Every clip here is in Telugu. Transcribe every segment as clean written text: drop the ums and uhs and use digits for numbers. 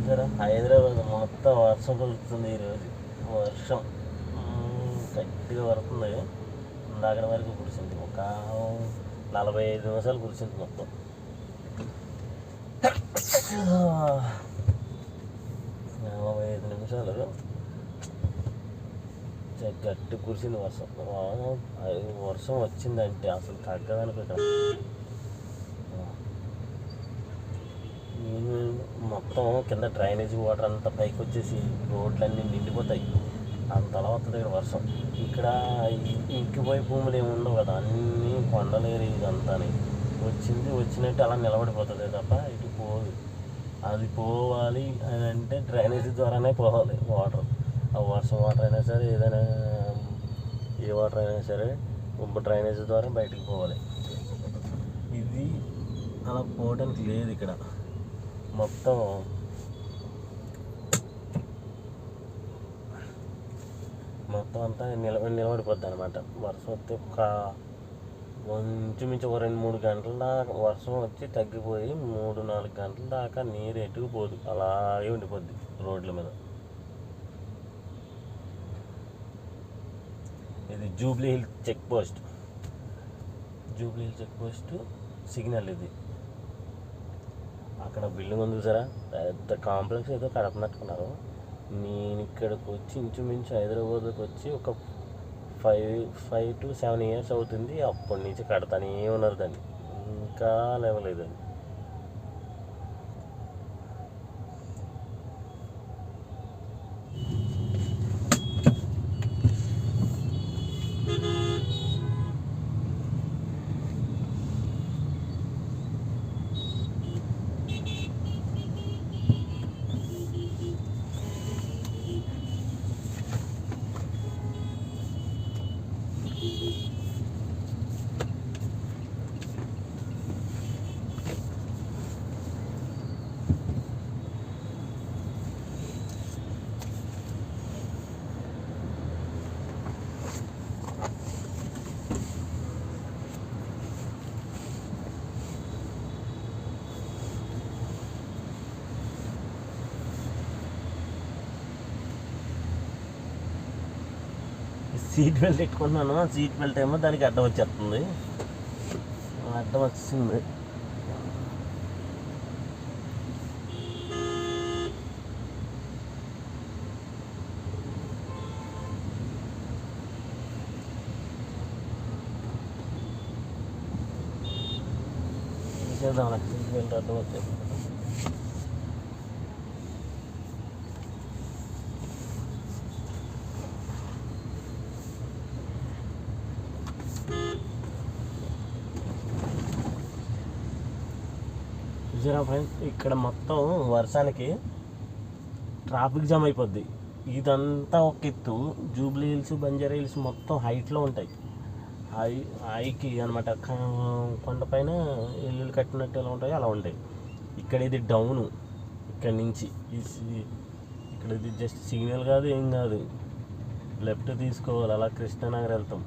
చూసారా హైదరాబాద్ మొత్తం వర్షం కురుస్తుంది ఈరోజు. వర్షం గట్టిగా పడుతుంది. ఇందాక వరకు కురిసింది, ఒక 45 నిమిషాలు కురిసింది మొత్తం. 45 నిమిషాలు గట్టి కురిసింది వర్షం. వర్షం వచ్చిందంటే అసలు తగ్గదనుకో. ఇక్కడ మొత్తం కింద డ్రైనేజ్ వాటర్ అంతా పైకి వచ్చేసి రోడ్లన్నీ నిండిపోతాయి. అంతలా వస్తుంది ఇక్కడ వర్షం. ఇక్కడ ఇంకిపోయి భూములు ఏమి ఉండవు కదా, అన్నీ కొండలేరు. ఇదంతా వచ్చినట్టు అలా నిలబడిపోతుంది తప్ప ఇటు పోదు. అది పోవాలి అని అంటే డ్రైనేజ్ ద్వారానే పోవాలి వాటర్. ఆ వర్షం వాటర్ అయినా సరే, ఏదైనా ఏ వాటర్ అయినా సరే డ్రైనేజ్ ద్వారా బయటికి పోవాలి. ఇది అలా పోవడానికి లేదు. ఇక్కడ మొత్తం అంతా నిలబడిపోద్ది అనమాట. వర్షం వస్తే ఇంచుమించు 2-3 గంటల దాకా వర్షం వచ్చి తగ్గిపోయి 3-4 గంటల దాకా నీరు ఎటుకు పోదు, అలాగే ఉండిపోద్ది రోడ్ల మీద. ఇది Jubilee Hill check post. Signal ఇది. అక్కడ బిల్డింగ్ ఉంది చూసారా, పెద్ద కాంప్లెక్స్ ఏదో కడపనట్టుకున్నారు. నేను ఇక్కడికి వచ్చి ఇంచుమించు హైదరాబాద్కి వచ్చి ఒక 5 to 7 years అవుతుంది. అప్పటి నుంచి కడతానే ఉన్నారు దాన్ని, ఇంకా లేవలేదండి. సీట్ బెల్ట్ పెట్టుకుంటున్నాను. సీట్ బెల్ట్ ఏమో దానికి అడ్డం వచ్చేస్తుంది. అడ్డం వచ్చింది. చేద్దాం, సీట్ బెల్ట్ అడ్డం వచ్చేస్తుంది. చూసారా ఫ్రెండ్స్, ఇక్కడ మొత్తం వర్షానికి ట్రాఫిక్ జామ్ అయిపోద్ది. ఇదంతా ఒక ఎత్తు. జూబ్లీ హిల్స్, బంజారా హిల్స్ మొత్తం హైట్లో ఉంటాయి. హైకి అనమాట. కొండపైన ఇల్లు కట్టినట్టు ఎలా ఉంటాయో అలా ఉంటాయి. ఇక్కడ ఇది డౌను. ఇక్కడ నుంచి ఇక్కడ ఇది జస్ట్ సిగ్నల్ కాదు, ఏం కాదు. లెఫ్ట్ తీసుకోవాలి, అలా కృష్ణానగర్ వెళ్తాం.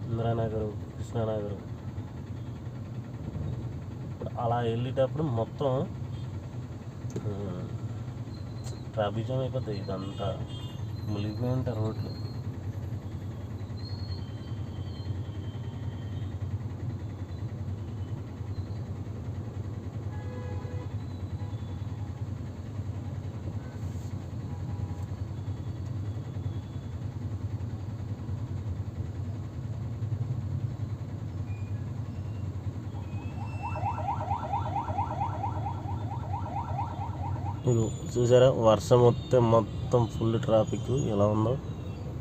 ఇందిరానగర్, కృష్ణానగర్ అలా వెళ్ళేటప్పుడు మొత్తం ట్రాఫిక్ జామ్ అయిపోతాయి. ఇదంతా మునిగిపోయి ఉంటాయి రోడ్లు. చూసారా, వర్షం వస్తే మొత్తం ఫుల్ ట్రాఫిక్ ఎలా ఉందో,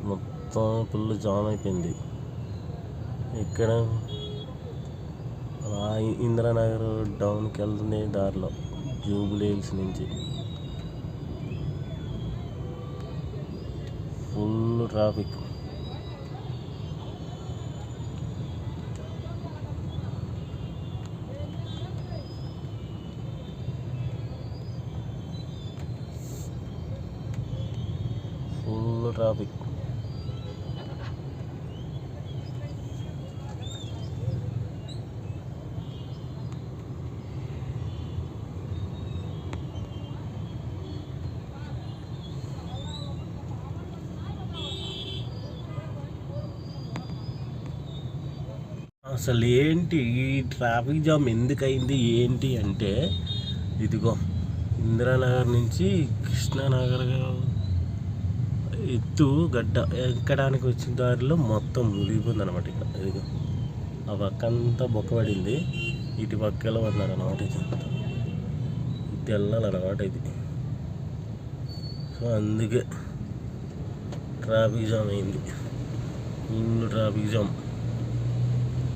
మొత్తం ఫుల్ జామ్ అయిపోయింది. ఇక్కడ అలా ఇందిరానగర్ డౌన్కి వెళ్తుంది దారిలో, జూబ్లీ హిల్స్ నుంచి ఫుల్ ట్రాఫిక్. ట్రాఫిక్ అసలు ఏంటి ఈ ట్రాఫిక్ జామ్ ఎందుకయింది ఏంటి అంటే, ఇదిగో ఇందిరానగర్ నుంచి కృష్ణానగర్ ఎత్తు గడ్డ ఎక్కడానికి వచ్చిన దారిలో మొత్తం మునిగిపోయింది అనమాట. ఇక్కడ ఇదిగో ఆ పక్క అంతా బొక్కబడింది, ఇటు పక్కలో ఉన్నారన్నమాట. ఇది వెళ్ళాలన్నమాట ఇది. సో అందుకే ట్రాఫిక్ జామ్ అయింది, ఫుల్ ట్రాఫిక్ జామ్.